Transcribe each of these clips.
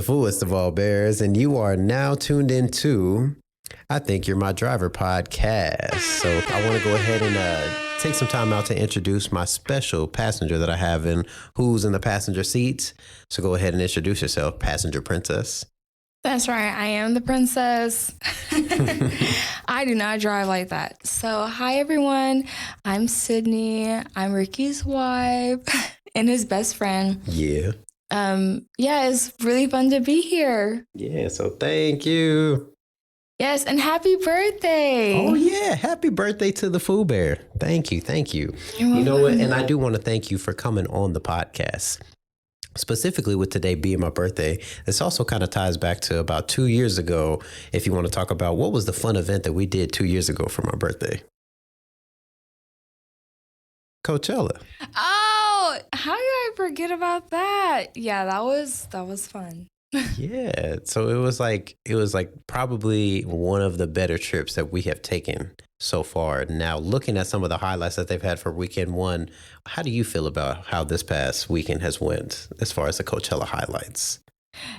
foolest of all bears, and you are now tuned into I Think You're My Driver podcast. So I want to go ahead and take some time out to introduce my special passenger that I have in who's in the passenger seat. So go ahead and introduce yourself, passenger princess. That's right. I am the princess. I do not drive like that. So hi, everyone. I'm Sydney. I'm Ricky's wife and his best friend. Yeah. It's really fun to be here. Yeah, so thank you. Yes, and happy birthday. Oh, yeah. Happy birthday to the Foo Bear. Thank you. Thank you. You're You know what? welcome. And I do want to thank you for coming on the podcast. Specifically with today being my birthday, this also kind of ties back to about 2 years ago. If you want to talk about what was the fun event that we did 2 years ago for my birthday. Coachella. Oh, how did I forget about that? Yeah, that was fun. Yeah. So it was like probably one of the better trips that we have taken so far. Now, looking at some of the highlights that they've had for weekend one, how do you feel about how this past weekend has went as far as the Coachella highlights?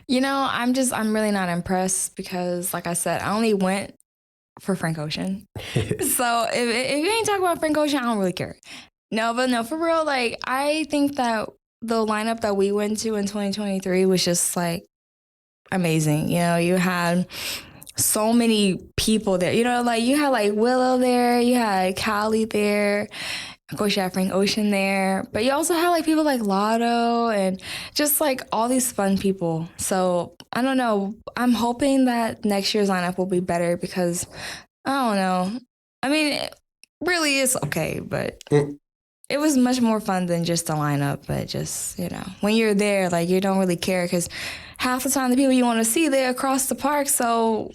You know, I'm really not impressed because, like I said, I only went for Frank Ocean. So if you ain't talking about Frank Ocean, I don't really care. No, but no, for real, like, I think that the lineup that we went to in 2023 was just, like, amazing. You know, you had so many people there. You know, like, you had, like, Willow there, you had Callie there, of course you had Frank Ocean there, but you also had, like, people like Lotto and just, like, all these fun people. So, I don't know. I'm hoping that next year's lineup will be better because, I don't know. I mean, it really is okay, but it was much more fun than just a lineup. But just, you know, when you're there, like, you don't really care because half the time the people you want to see, they're across the park, so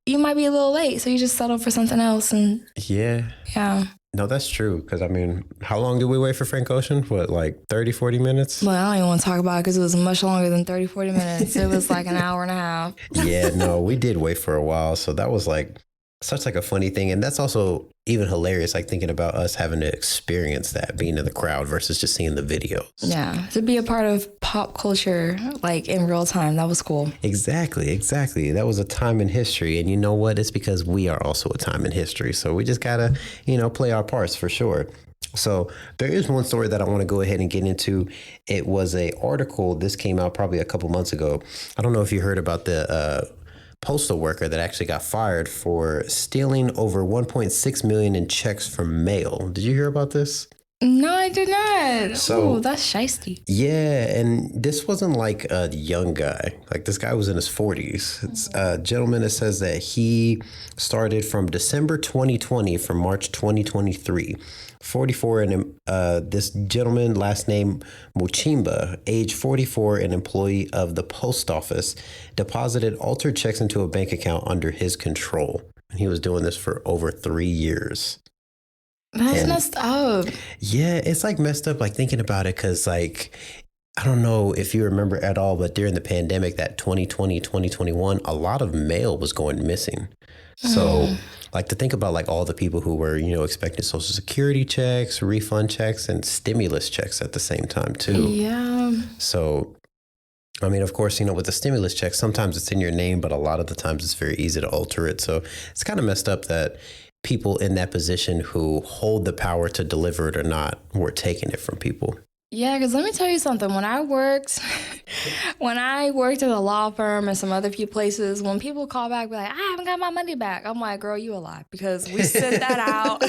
you might be a little late, so you just settle for something else. And Yeah. No, that's true. Because, I mean, how long did we wait for Frank Ocean? What, like 30, 40 minutes? Well, I don't even want to talk about it because it was much longer than 30, 40 minutes. It was like an hour and a half. Yeah, no, we did wait for a while. So that was like such like a funny thing. And that's also even hilarious, like thinking about us having to experience that, being in the crowd versus just seeing the videos. Yeah, to be a part of pop culture, like, in real time, that was cool. Exactly. That was a time in history. And you know what? It's because we are also a time in history. So we just got to, play our parts for sure. So there is one story that I want to go ahead and get into. It was a article. This came out probably a couple months ago. I don't know if you heard about the postal worker that actually got fired for stealing over 1.6 million in checks from mail. Did you hear about this? No, I did not. So- Ooh, that's shiesty. Yeah, and this wasn't like a young guy. Like, this guy was in his 40s. It's a gentleman that says that he started from December 2020 from March 2023. 44, and this gentleman, last name Muchimba, age 44, an employee of the post office, deposited altered checks into a bank account under his control. And he was doing this for over 3 years. That's messed up. Yeah, it's like messed up, like thinking about it, because like, I don't know if you remember at all, but during the pandemic, that 2020, 2021, a lot of mail was going missing. So like to think about like all the people who were, expecting Social Security checks, refund checks, and stimulus checks at the same time too. Yeah. So, I mean, of course, with the stimulus check, sometimes it's in your name, but a lot of the times it's very easy to alter it. So it's kind of messed up that people in that position who hold the power to deliver it or not were taking it from people. Yeah, because let me tell you something. When I worked at a law firm and some other few places, when people call back, be like, I haven't got my money back. I'm like, girl, you a lie, because we sent that out.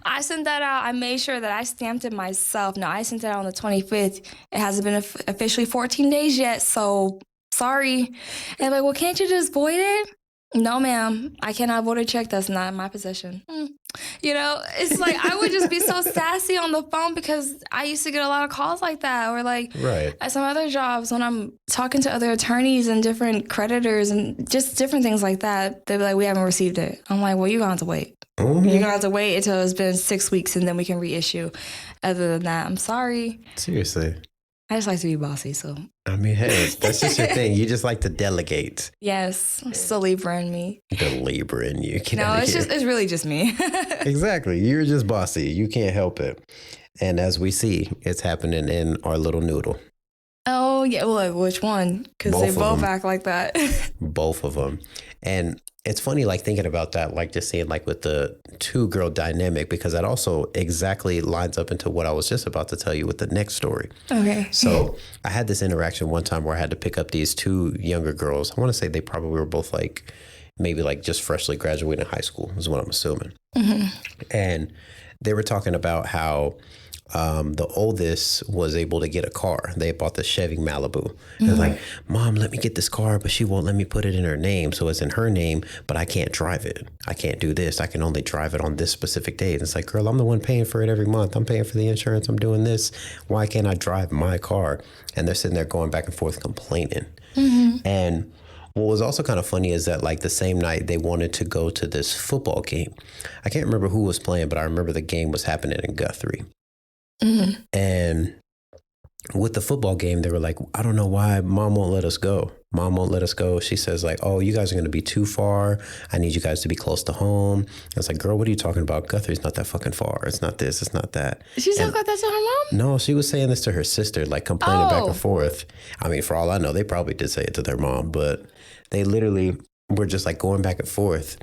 I sent that out. I made sure that I stamped it myself. No, I sent it out on the 25th. It hasn't been officially 14 days yet, so sorry. And they're like, well, can't you just void it? No, ma'am, I cannot void a check that's not in my possession. It's like I would just be so sassy on the phone because I used to get a lot of calls like that. Or like Right. at some other jobs when I'm talking to other attorneys and different creditors and just different things like that, they'll be like, we haven't received it. I'm like, well, you're going to have to wait. Mhm. You're going to have to wait until it's been 6 weeks and then we can reissue. Other than that, I'm sorry. Seriously. I just like to be bossy, so. I mean, hey, that's just your thing. You just like to delegate. Yes, it's the Libra in me. The Libra in you. Get No, out of it's here. it's really just me. Exactly. You're just bossy. You can't help it. And as we see, it's happening in our little noodle. Oh yeah, well, which one? Because they Both of both them. act like that. Both of them. And it's funny, like thinking about that, like just seeing like with the two girl dynamic, because that also exactly lines up into what I was just about to tell you with the next story. Okay. So I had this interaction one time where I had to pick up these two younger girls. I want to say they probably were both like maybe like just freshly graduating high school, is what I'm assuming. And they were talking about how the oldest was able to get a car. They bought the Chevy Malibu. They're like, Mom, let me get this car, but she won't let me put it in her name. So it's in her name, but I can't drive it. I can't do this. I can only drive it on this specific date. And it's like, girl, I'm the one paying for it every month. I'm paying for the insurance. I'm doing this. Why can't I drive my car? And they're sitting there going back and forth complaining. And what was also kind of funny is that like the same night they wanted to go to this football game. I can't remember who was playing, but I remember the game was happening in Guthrie. And with the football game, they were like, I don't know why Mom won't let us go. Mom won't let us go. She says like, oh, you guys are going to be too far. I need you guys to be close to home. I was like, girl, what are you talking about? Guthrie's not that fucking far. It's not this. It's not that. She talked about that to her mom? No, she was saying this to her sister, like complaining back and forth. I mean, for all I know, they probably did say it to their mom, but they literally were just like going back and forth.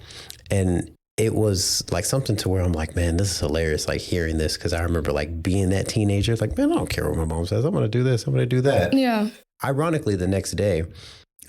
And it was like something to where I'm like, man, this is hilarious. Like hearing this, because I remember like being that teenager, like, man, I don't care what my mom says. I'm going to do this. I'm going to do that. Yeah. Ironically, the next day,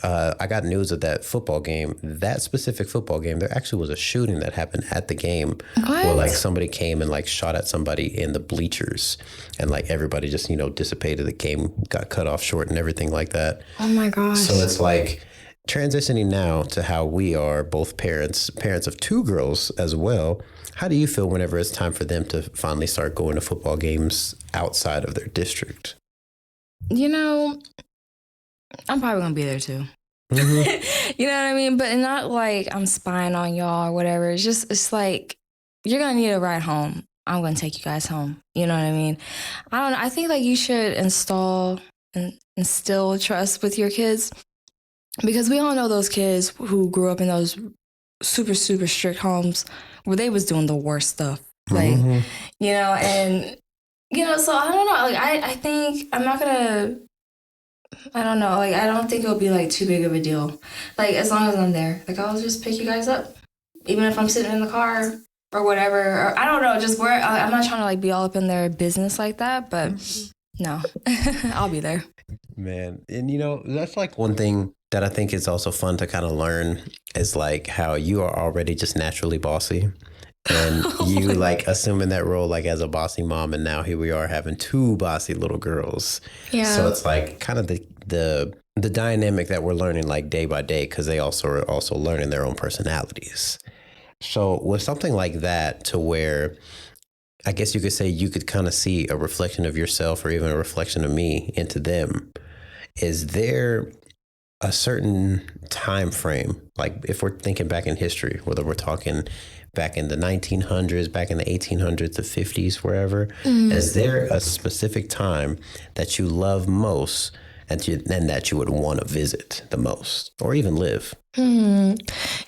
I got news of that football game. That specific football game, there actually was a shooting that happened at the game where like somebody came and like shot at somebody in the bleachers, and like everybody just, you know, dissipated. The game got cut off short and everything like that. Oh my gosh. So it's like transitioning now to how we are both parents of two girls as well. How do you feel whenever it's time for them to finally start going to football games outside of their district? You know, I'm probably gonna be there too. You know what I mean? But not like I'm spying on y'all or whatever. It's like you're gonna need a ride home. I'm gonna take you guys home. You know what I mean? I don't know. I think like you should instill trust with your kids, because we all know those kids who grew up in those super, super strict homes where they was doing the worst stuff. Like, you know, and, you know, so I don't know. Like, I think I'm not going to, I don't know. Like, I don't think it'll be like too big of a deal. Like, as long as I'm there, like, I'll just pick you guys up, even if I'm sitting in the car or whatever. Or, I don't know, just where, I'm not trying to like be all up in their business like that, but no, I'll be there. Man, and you know, that's like one thing that I think is also fun to kind of learn is like how you are already just naturally bossy, and you like assuming that role like as a bossy mom, and now here we are having two bossy little girls. Yeah. So it's like kind of the dynamic that we're learning like day by day, because they also are also learning their own personalities. So with something like that, to where I guess you could say you could kind of see a reflection of yourself or even a reflection of me into them, is there a certain time frame, like if we're thinking back in history, whether we're talking back in the 1900s, back in the 1800s, the 50s, wherever, is there a specific time that you love most and that you would want to visit the most or even live? You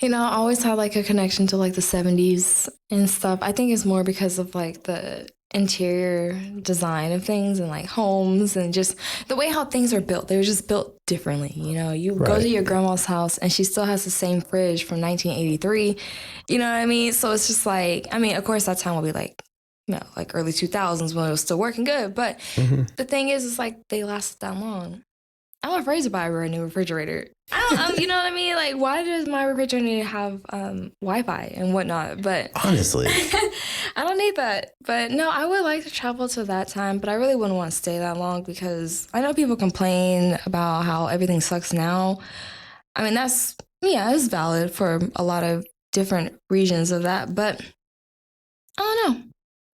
know, I always had like a connection to like the 70s and stuff. I think it's more because of like the interior design of things and like homes and just the way how things are built. They were just built differently. You know, you go to your grandma's house and she still has the same fridge from 1983. You know what I mean? So it's just like, I mean, of course that time will be like, you know, like early 2000s when it was still working good. But the thing is, it's like they lasted that long. I'm afraid to buy a brand new refrigerator. You know what I mean? Like, why does my refrigerator have Wi-Fi and whatnot? But honestly, I don't need that. But no, I would like to travel to that time, but I really wouldn't want to stay that long, because I know people complain about how everything sucks now. I mean, it's valid for a lot of different regions of that, but I don't know.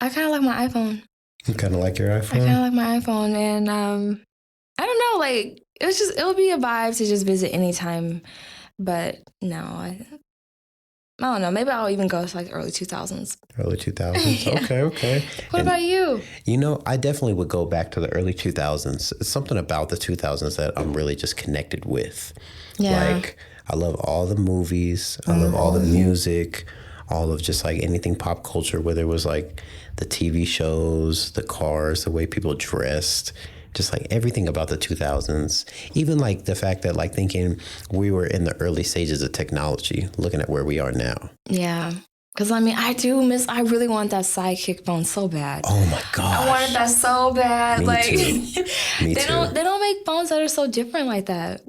I kind of like my iPhone. You kind of like your iPhone? I kind of like my iPhone, and I don't know, like, it'll be a vibe to just visit anytime, but no, I don't know. Maybe I'll even go to like early 2000s. Early 2000s? Yeah. Okay. What about you? You know, I definitely would go back to the early 2000s. It's something about the 2000s that I'm really just connected with. Yeah. Like, I love all the movies. I love all the music, all of just like anything pop culture, whether it was like the TV shows, the cars, the way people dressed. Just like everything about the 2000s, even like the fact that like thinking we were in the early stages of technology, looking at where we are now. Yeah. Because I mean, I really want that sidekick phone so bad. Oh my gosh. I wanted that so bad. Me like too. Me they too. don't make phones that are so different like that.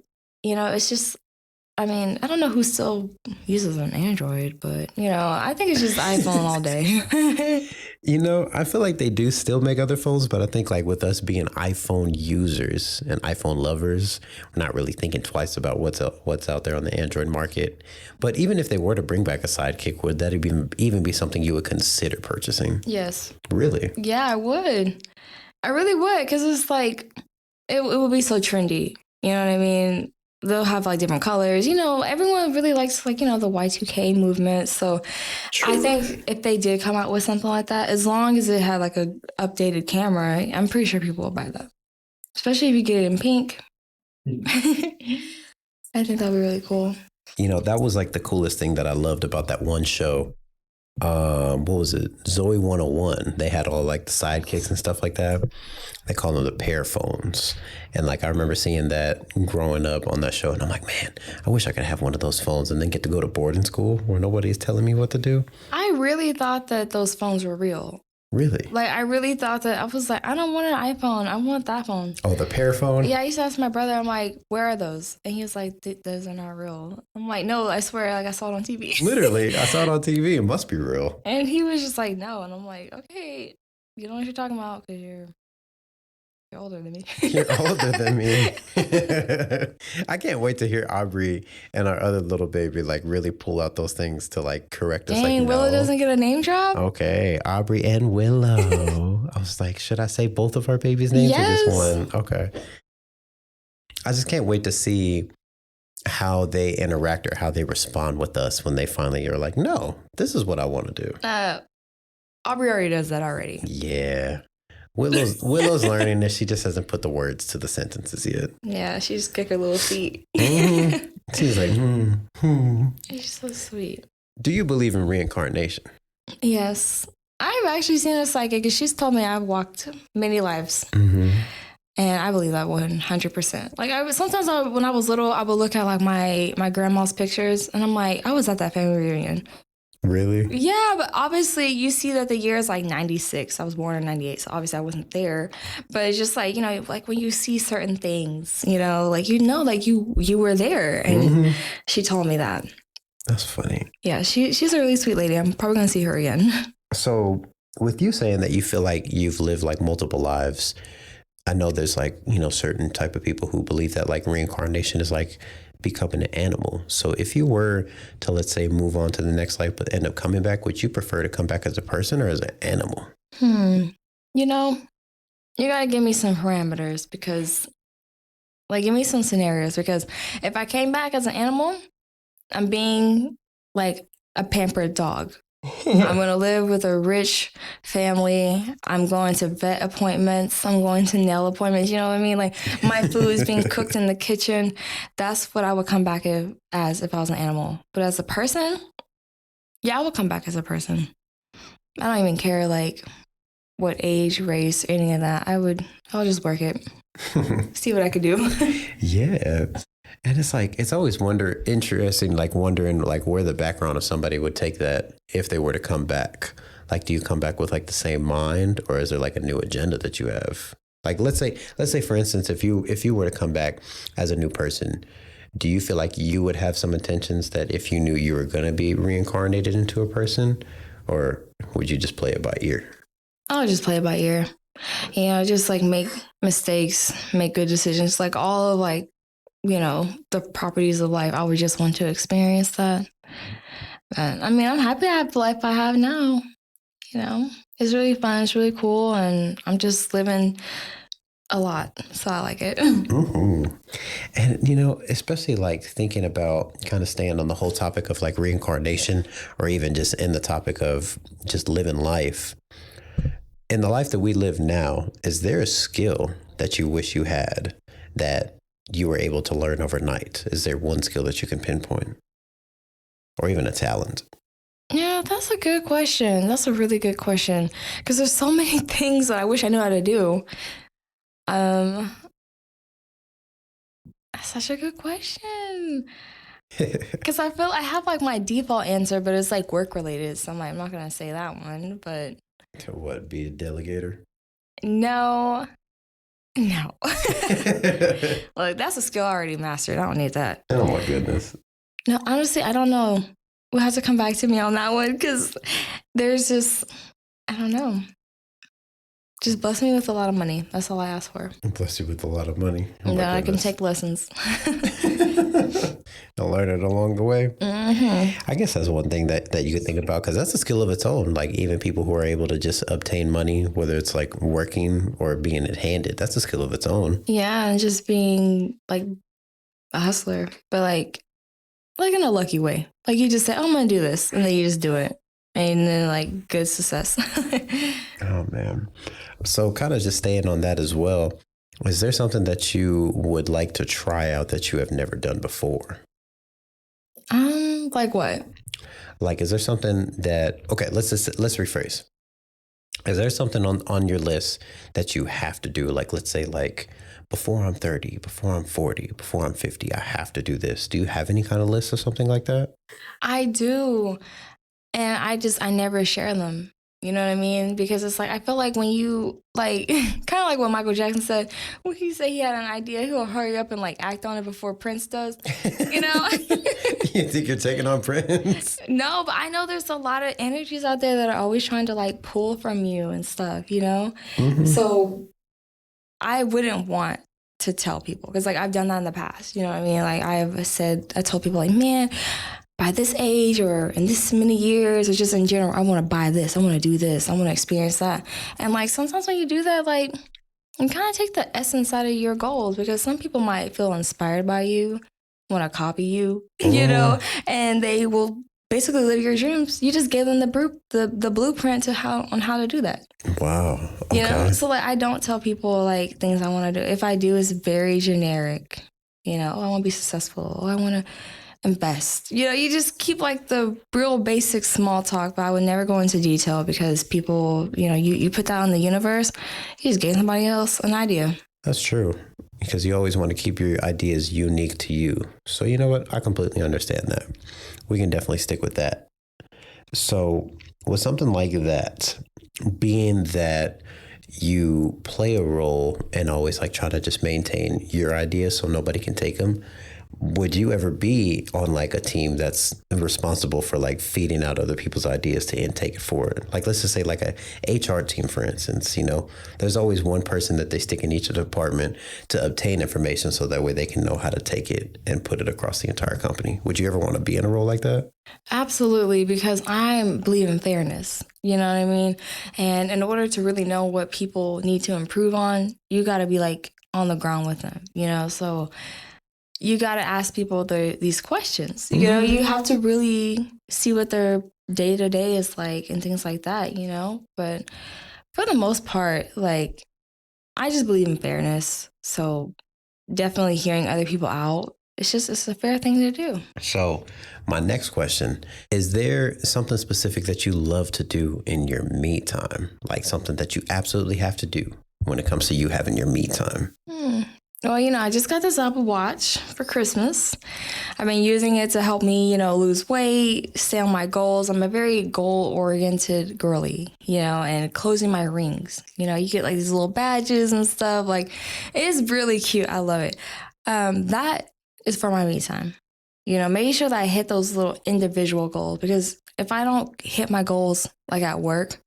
You know, it's just, I mean, I don't know who still uses an Android, but you know, I think it's just iPhone all day. You know, I feel like they do still make other phones, but I think like with us being iPhone users and iPhone lovers, we're not really thinking twice about what's out there on the Android market. But even if they were to bring back a sidekick, would that even be something you would consider purchasing? Yes. Really? Yeah, I would. I really would, because it's like it would be so trendy. You know what I mean? They'll have like different colors. You know, everyone really likes like, you know, the Y2K movement. So True. I think if they did come out with something like that, as long as it had like a updated camera, I'm pretty sure people will buy that. Especially if you get it in pink. I think that'd be really cool. You know, that was like the coolest thing that I loved about that one show. What was it? Zoe 101. They had all like the sidekicks and stuff like that. They call them the pair phones. And like I remember seeing that growing up on that show, and I'm like, man, I wish I could have one of those phones and then get to go to boarding school where nobody's telling me what to do. I really thought that those phones were real. Really? Like, I really thought that, I was like, I don't want an iPhone. I want that phone. Oh, the pair phone? Yeah, I used to ask my brother, I'm like, where are those? And he was like, those are not real. I'm like, no, I swear, like I saw it on TV. Literally, I saw it on TV. It must be real. And he was just like, no. And I'm like, okay, you know what you're talking about because you're older than me. You're older than me. I can't wait to hear Aubrey and our other little baby like really pull out those things to like correct us. Dang, like, Willow no. doesn't get a name drop? Okay, Aubrey and Willow. I was like, should I say both of our babies' names or Yes. just one? Okay. I just can't wait to see how they interact or how they respond with us when they finally are like, no, this is what I want to do. Aubrey already does that already. Yeah. Willow's learning that she just hasn't put the words to the sentences yet. Yeah, she just kick her little feet. Mm-hmm. She's like, She's so sweet. Do you believe in reincarnation? Yes. I've actually seen a psychic because she's told me I've walked many lives. Mm-hmm. And I believe that 100%. Like sometimes when I was little, I would look at like my grandma's pictures and I'm like, I was at that family reunion. Really? Yeah, but obviously you see that the year is like 96. I was born in 98, so obviously I wasn't there. But it's just like, you know, like when you see certain things, you know, like you were there. And she told me that. That's funny. Yeah, she's a really sweet lady. I'm probably going to see her again. So with you saying that you feel like you've lived like multiple lives, I know there's like, you know, certain type of people who believe that like reincarnation is like becoming an animal. So if you were to, let's say, move on to the next life but end up coming back, would you prefer to come back as a person or as an animal? You know, you got to give me some parameters because, like, give me some scenarios because if I came back as an animal, I'm being like a pampered dog. I'm going to live with a rich family. I'm going to vet appointments. I'm going to nail appointments. You know what I mean? Like my food is being cooked in the kitchen. That's what I would come back as if I was an animal. But as a person, yeah, I would come back as a person. I don't even care like what age, race, any of that. I'll just work it. See what I could do. Yeah. And it's like, it's always interesting, like wondering like where the background of somebody would take that if they were to come back. Like, do you come back with like the same mind or is there like a new agenda that you have? Like, let's say for instance, if you were to come back as a new person, do you feel like you would have some intentions that if you knew you were going to be reincarnated into a person, or would you just play it by ear? I'll just play it by ear. You know, just like make mistakes, make good decisions, like all of like, you know, the properties of life. I would just want to experience that. And I mean, I'm happy I have the life I have now. You know, it's really fun. It's really cool. And I'm just living a lot. So I like it. Mm-hmm. And, you know, especially like thinking about kind of staying on the whole topic of like reincarnation or even just in the topic of just living life. In the life that we live now, is there a skill that you wish you had that you were able to learn overnight? Is there one skill that you can pinpoint or even a talent? Yeah, that's a good question. That's a really good question because there's so many things that I wish I knew how to do. Um, that's such a good question. Because I feel I have like my default answer, but it's like work related. So I'm like, I'm not going to say that one. But To what? Be a delegator? no, no. Like, that's a skill I already mastered. I don't need that. Oh my goodness. No, honestly, I don't know. We'll have to come back to me on that one because there's just, I don't know. Just bless me with a lot of money. That's all I ask for. Bless you with a lot of money. Oh And then I can take lessons. I'll learn it along the way. Mm-hmm. I guess that's one thing that you could think about because that's a skill of its own. Like even people who are able to just obtain money, whether it's like working or being it handed, that's a skill of its own. Yeah, and just being like a hustler, but like in a lucky way. Like you just say, oh, I'm going to do this. And then you just do it. And then like good success. Oh man. So kind of just staying on that as well. Is there something that you would like to try out that you have never done before? Like what? Like, is there something that, okay, let's rephrase. Is there something on your list that you have to do? Like, let's say like before I'm 30, before I'm 40, before I'm 50, I have to do this. Do you have any kind of list or something like that? I do. And I never share them. You know what I mean? Because it's like, I feel like when you, like, kind of like what Michael Jackson said, when he said he had an idea, he'll hurry up and, like, act on it before Prince does, you know? You think you're taking on Prince? No, but I know there's a lot of energies out there that are always trying to, like, pull from you and stuff, you know? Mm-hmm. So I wouldn't want to tell people because, like, I've done that in the past, you know what I mean? Like, I told people, like, man, by this age or in this many years or just in general, I want to buy this. I want to do this. I want to experience that. And like sometimes when you do that, like you kind of take the essence out of your goals because some people might feel inspired by you, want to copy you, you know, and they will basically live your dreams. You just gave them the blueprint on how to do that. Wow. Okay. You know, so like I don't tell people like things I want to do. If I do, it's very generic. You know, oh, I want to be successful. Oh, I want to invest. You know, you just keep like the real basic small talk, but I would never go into detail because people, you know, you put that on the universe, you just gave somebody else an idea. That's true. Because you always want to keep your ideas unique to you. So you know what? I completely understand that. We can definitely stick with that. So with something like that, being that you play a role and always like try to just maintain your ideas so nobody can take them, would you ever be on like a team that's responsible for like feeding out other people's ideas to take it forward? Like, let's just say like a HR team, for instance, you know, there's always one person that they stick in each department to obtain information so that way they can know how to take it and put it across the entire company. Would you ever want to be in a role like that? Absolutely, because I believe in fairness. You know what I mean? And in order to really know what people need to improve on, you got to be like on the ground with them, you know? So you got to ask people these questions. You know, you have to really see what their day-to-day is like and things like that, you know? But for the most part, like, I just believe in fairness. So definitely hearing other people out, it's a fair thing to do. So my next question, is there something specific that you love to do in your me time? Like something that you absolutely have to do when it comes to you having your me time? Well, you know, I just got this Apple Watch for Christmas. I've been using it to help me, you know, lose weight, stay on my goals. I'm a very goal-oriented girly, you know, and closing my rings. You know, you get like these little badges and stuff. Like, it is really cute. I love it. That is for my me time. You know, making sure that I hit those little individual goals because if I don't hit my goals like at work,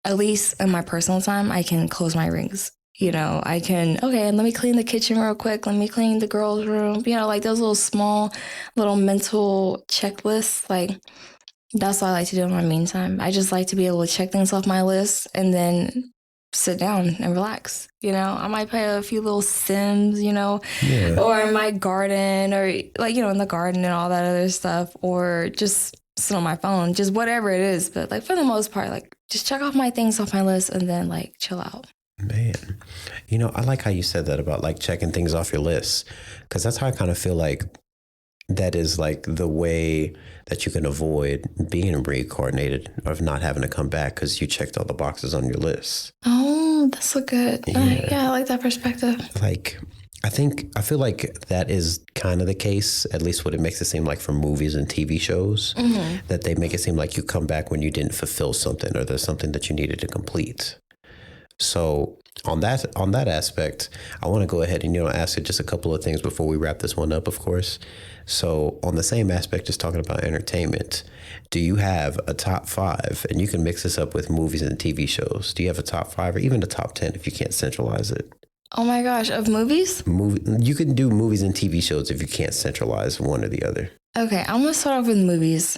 at least in my personal time, I can close my rings. You know, I can, okay, let me clean the kitchen real quick. Let me clean the girls' room. You know, like those little mental checklists. Like, that's what I like to do in my meantime. I just like to be able to check things off my list and then sit down and relax. You know, I might play a few little Sims, you know, or in my garden or like, you know, in the garden and all that other stuff, or just sit on my phone, just whatever it is. But like for the most part, like just check off my things off my list and then like chill out. Man, you know, I like how you said that about like checking things off your list, because that's how I kind of feel like that is like the way that you can avoid being reincarnated, of not having to come back because you checked all the boxes on your list. Oh, Oh, that's a good. Yeah, I like that perspective. Like, I feel like that is kind of the case, at least what it makes it seem like for movies and TV shows, that they make it seem like you come back when you didn't fulfill something or there's something that you needed to complete. So on that aspect, I want to go ahead and ask you just a couple of things before we wrap this one up, of course. So on the same aspect, just talking about entertainment, do you have a top 5? And you can mix this up with movies and TV shows. Do you have a top 5 or even a top 10 if you can't centralize it? Oh my gosh, of movies? You can do movies and TV shows if you can't centralize one or the other. Okay, I'm gonna start off with movies.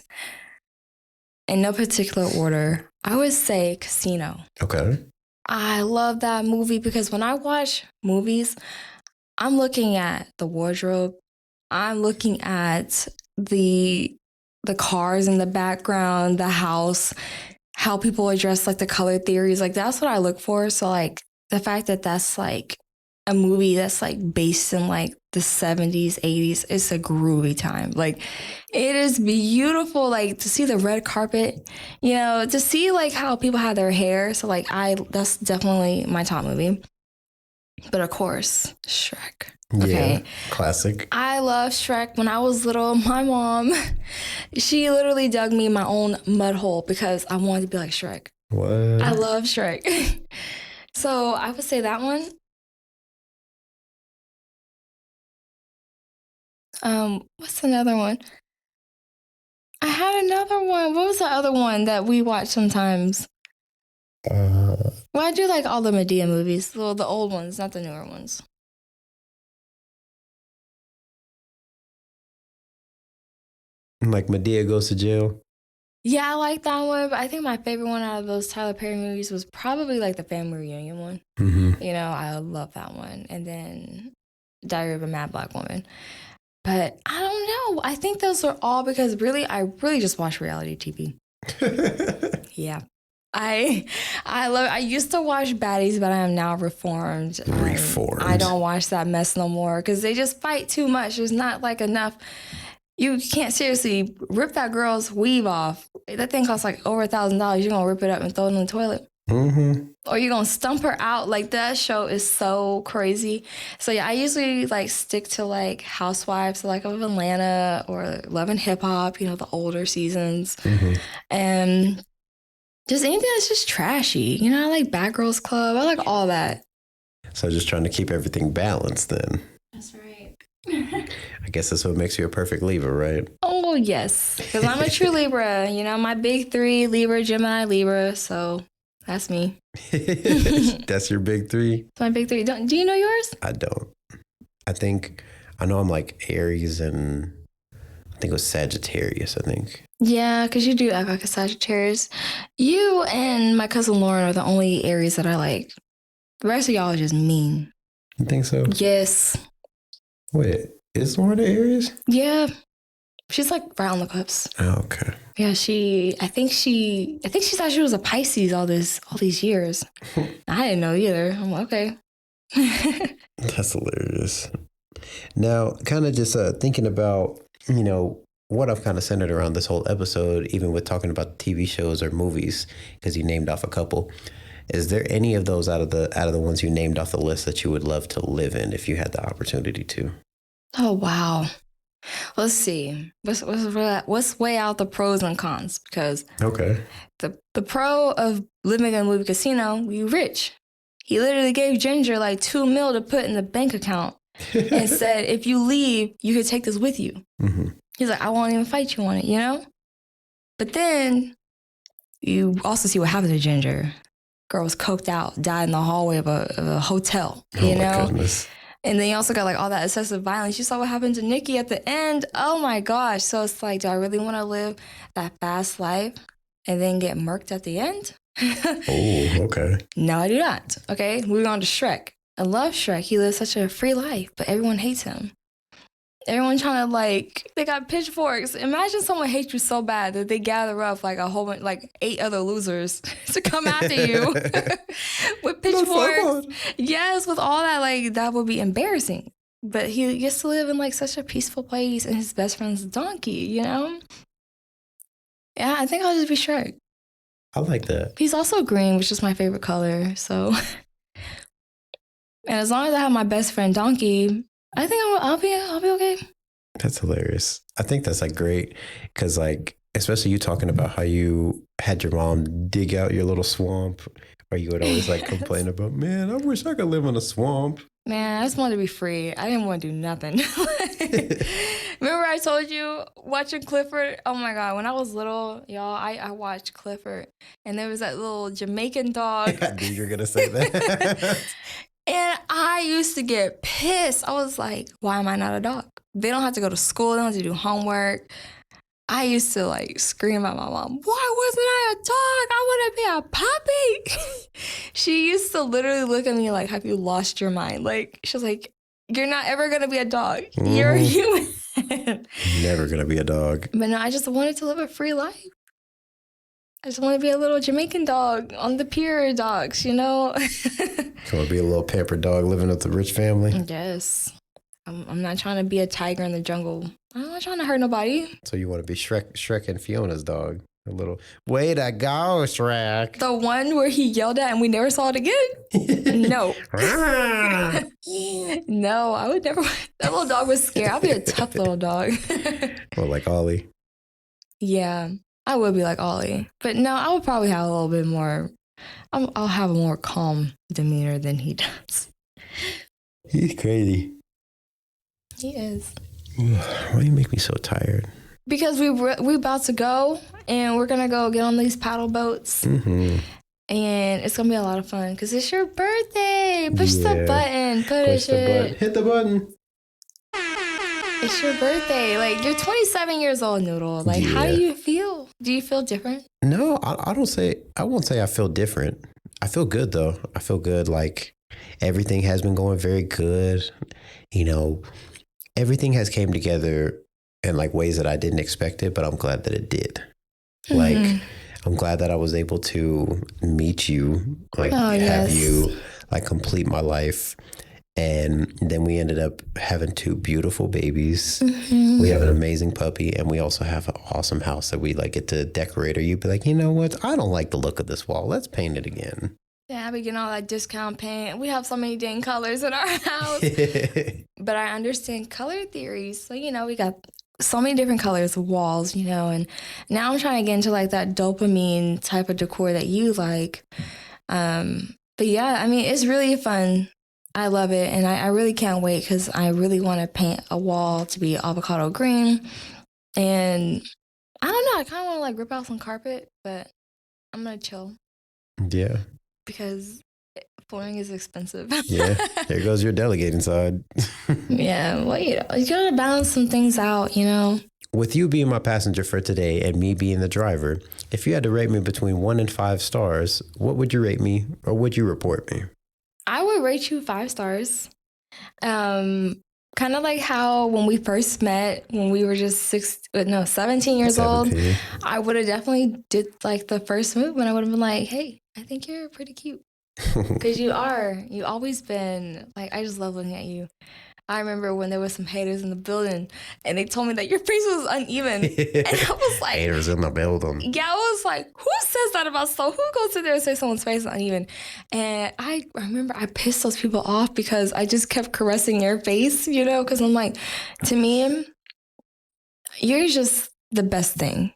In no particular order, I would say Casino. Okay. I love that movie because when I watch movies, I'm looking at the wardrobe. I'm looking at the cars in the background, the house, how people are dressed, like the color theories. Like that's what I look for. So like the fact that that's like a movie that's like based in like the 70s, 80s, it's a groovy time. Like it is beautiful, like to see the red carpet, to see like how people have their hair. So like that's definitely my top movie. But of course, Shrek. Okay. Yeah, classic. I love Shrek. When I was little, my mom, she literally dug me in my own mud hole because I wanted to be like Shrek. What? I love Shrek. So I would say that one. What's another one? I had another one. What was the other one that we watch sometimes? Well, I do like all the Medea movies. Well, the old ones, not the newer ones. Like Medea Goes to Jail? Yeah, I like that one. But I think my favorite one out of those Tyler Perry movies was probably like the family reunion one. Mm-hmm. I love that one. And then Diary of a Mad Black Woman. But I don't know. I think those are all because I really just watch reality TV. Yeah. I used to watch baddies, but I am now reformed. I don't watch that mess no more because they just fight too much. There's not like enough. You can't seriously rip that girl's weave off. That thing costs like over $1,000. You're gonna rip it up and throw it in the toilet. Mm-hmm. Or you're gonna stump her out. Like that show is so crazy. So yeah, I usually like stick to like Housewives, like of Atlanta or Love and Hip Hop, the older seasons. Mm-hmm. And just anything that's just trashy. I like Bad Girls Club. I like all that. So just trying to keep everything balanced then. That's right. I guess that's what makes you a perfect Libra, right? Oh, yes. Because I'm a true Libra. My big 3, Libra, Gemini, Libra. So that's me. That's your big 3? My big 3. Do you know yours? I don't. I know I'm like Aries and I think it was Sagittarius, I think. Yeah, because you do act like a Sagittarius. You and my cousin Lauren are the only Aries that I like. The rest of y'all are just mean. You think so? Yes. Wait, is Lauren an Aries? Yeah. She's like right on the cusp. Oh, okay. Yeah, I think she thought she was a Pisces all these years. I didn't know either. I'm like, okay. That's hilarious. Now, kind of just thinking about, what I've kind of centered around this whole episode, even with talking about TV shows or movies, because you named off a couple. Is there any of those out of the ones you named off the list that you would love to live in if you had the opportunity to? Oh, wow. Let's see. Let's weigh out the pros and cons because okay. The pro of living in a movie casino, you rich. He literally gave Ginger like $2 million to put in the bank account and said, if you leave, you could take this with you. Mm-hmm. He's like, I won't even fight you on it, But then you also see what happened to Ginger. Girl was coked out, died in the hallway of a hotel, Oh my goodness. And then you also got like all that excessive violence. You saw what happened to Nikki at the end. Oh my gosh. So it's like, do I really want to live that fast life and then get murked at the end? Oh, okay. No, I do not. Okay, moving on to Shrek. I love Shrek. He lives such a free life, but everyone hates him. Everyone trying to they got pitchforks. Imagine someone hates you so bad that they gather up like a whole bunch, like 8 other losers to come after you with pitchforks. Yes, with all that, that would be embarrassing. But he gets to live in such a peaceful place and his best friend's a donkey, Yeah, I think I'll just be Shrek. I like that. He's also green, which is my favorite color, so. And as long as I have my best friend Donkey, I think I'll be okay. That's hilarious. I think that's like great because like especially you talking about how you had your mom dig out your little swamp, or you would always like complain about, man, I wish I could live in a swamp. Man, I just wanted to be free. I didn't want to do nothing. Remember I told you watching Clifford? Oh my God, when I was little, y'all, I watched Clifford. And there was that little Jamaican dog. I knew you were going to say that. And I used to get pissed. I was like, why am I not a dog? They don't have to go to school. They don't have to do homework. I used to like scream at my mom, why wasn't I a dog? I want to be a puppy. She used to literally look at me like, have you lost your mind? Like, she was like, you're not ever going to be a dog. You're a human. Never going to be a dog. But no, I just wanted to live a free life. I just want to be a little Jamaican dog on the pier dogs, you know? You want to be a little pampered dog living with the rich family? Yes. I'm not trying to be a tiger in the jungle. I'm not trying to hurt nobody. So you want to be Shrek and Fiona's dog? A little, way to go, Shrek. The one where he yelled at and we never saw it again? No. No, I would never. That little dog was scared. I'll be a tough little dog. Or like Ollie. Yeah, I would be like Ollie. But no, I would probably have a little bit more. I'll have a more calm demeanor than he does. He's crazy. He is. Why do you make me so tired? Because we about to go and we're gonna go get on these paddle boats, and it's gonna be a lot of fun because it's your birthday. Push the button. Push it. Button. Hit the button. It's your birthday. Like, you're 27 years old, Noodle. Like, how do you feel? Do you feel different? No, I won't say I feel different. I feel good though. I feel good. Like everything has been going very good. You know, everything has came together in like ways that I didn't expect it, but I'm glad that it did. Like, I'm glad that I was able to meet you, like have you like complete my life. And then we ended up having 2 beautiful babies. We have an amazing puppy, and we also have an awesome house that we like get to decorate. Or you'd be like, you know what? I don't like the look of this wall. Let's paint it again. Yeah, I be getting all that discount paint. We have so many dang colors in our house. But I understand color theories. So, you know, we got so many different colors of walls, you know, and now I'm trying to get into like that dopamine type of decor that you like. But yeah, I mean, it's really fun. I love it. And I really can't wait because I really want to paint a wall to be avocado green. And I don't know, I kind of want to like rip out some carpet, but I'm going to chill. Yeah. Because flooring is expensive. Yeah. There goes your delegating side. Yeah. Well, you know, you got to balance some things out, you know. With you being my passenger for today and me being the driver, if you had to rate me between 1 and 5 stars, what would you rate me or would you report me? I would rate you 5 stars. Kind of like how when we first met, when we were just 17 years old, I would have definitely did like the first move when I would have been like, hey, I think you're pretty cute. Because you always been, like, I just love looking at you. I remember when there was some haters in the building and they told me that your face was uneven. And I was like... Haters in the building. Yeah, I was like, who says that about someone? Who goes in there and says someone's face is uneven? And I remember I pissed those people off because I just kept caressing your face, you know? Because I'm like, to me, you're just the best thing.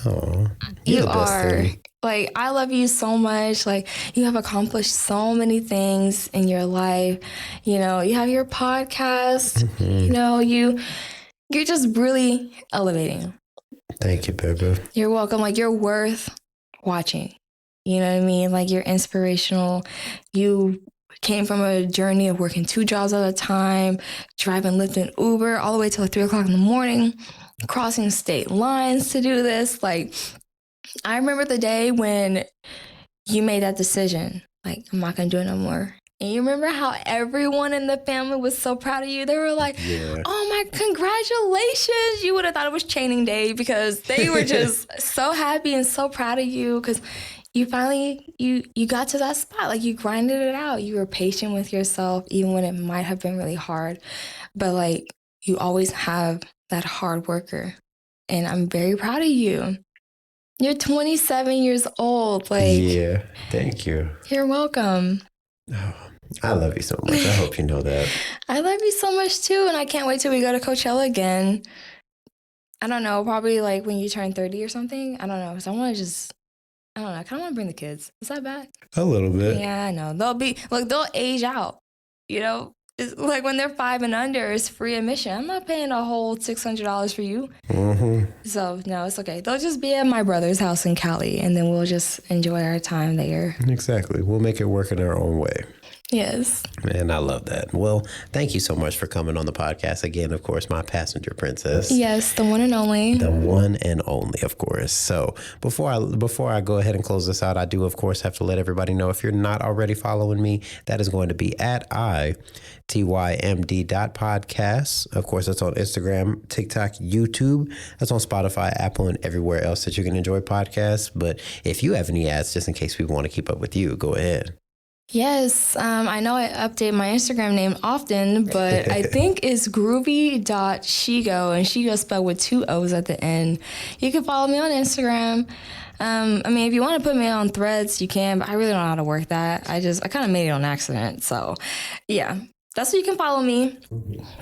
Oh, you are. Like, I love you so much. Like, you have accomplished so many things in your life. You know, you have your podcast. You know, you're just really elevating. Thank you, baby. You're welcome. Like, you're worth watching. You know what I mean? Like, you're inspirational. You came from a journey of working 2 jobs at a time, driving Lyft and Uber all the way till like 3 o'clock in the morning, crossing state lines to do this. Like, I remember the day when you made that decision, like, I'm not going to do it no more. And you remember how everyone in the family was so proud of you? They were like, oh my, congratulations. You would have thought it was chaining day because they were just so happy and so proud of you because you finally, you got to that spot. Like, you grinded it out. You were patient with yourself even when it might have been really hard. But, like, you always have that hard worker. And I'm very proud of you. You're 27 years old. Like, yeah, thank you. You're welcome. Oh, I love you so much. I hope you know that. I love you so much too, and I can't wait till we go to Coachella again. I don't know, probably like when you turn 30 or something. I don't know, because I want to just, I don't know, I kind of want to bring the kids. Is that bad? A little bit. Yeah, I know. They'll age out, you know? It's like when they're 5 and under, it's free admission. I'm not paying a whole $600 for you. Mm-hmm. So, no, it's okay. They'll just be at my brother's house in Cali, and then we'll just enjoy our time there. Exactly. We'll make it work in our own way. Yes. Man, I love that. Well, thank you so much for coming on the podcast. Again, of course, my passenger princess. Yes, the one and only. The one and only, of course. So before I go ahead and close this out, I do, of course, have to let everybody know, if you're not already following me, that is going to be at ITYMD.podcast. Of course, that's on Instagram, TikTok, YouTube. That's on Spotify, Apple, and everywhere else that you can enjoy podcasts. But if you have any ads, just in case people want to keep up with you, go ahead. Yes, I know I update my Instagram name often, but I think it's groovy.shegoo, and Shegoo spelled with 2 O's at the end. You can follow me on Instagram. I mean, if you want to put me on Threads, you can, but I really don't know how to work that. I kind of made it on accident. So, yeah, that's where you can follow me,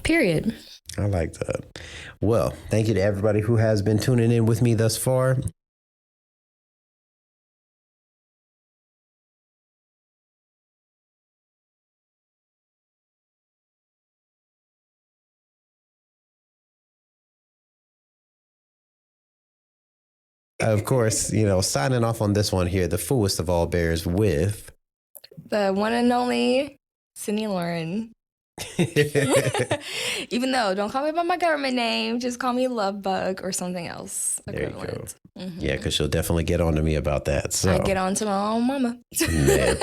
period. I like that. Well, thank you to everybody who has been tuning in with me thus far. Of course, signing off on this one here, the foolest of all bears with the one and only Cindy Lauren. Even though, don't call me by my government name, just call me Love Bug or something else equivalent. There you go. Mm-hmm. Yeah, because she'll definitely get on to me about that. So I get on to my own mama. Man,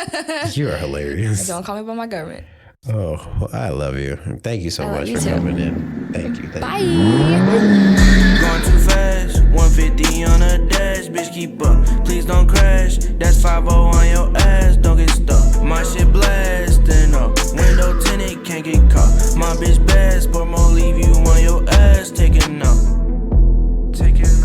you are hilarious. Don't call me by my government. Oh, well, I love you. Thank you so much for coming in. Thank you. Bye. Going too fast, 150 on a dash, bitch keep up, please don't crash. That's 5-0 on your ass, don't get stuck. My shit blasting up, window tinted, can't get caught. My bitch bad, but more leave you on your ass, taking up. Take it.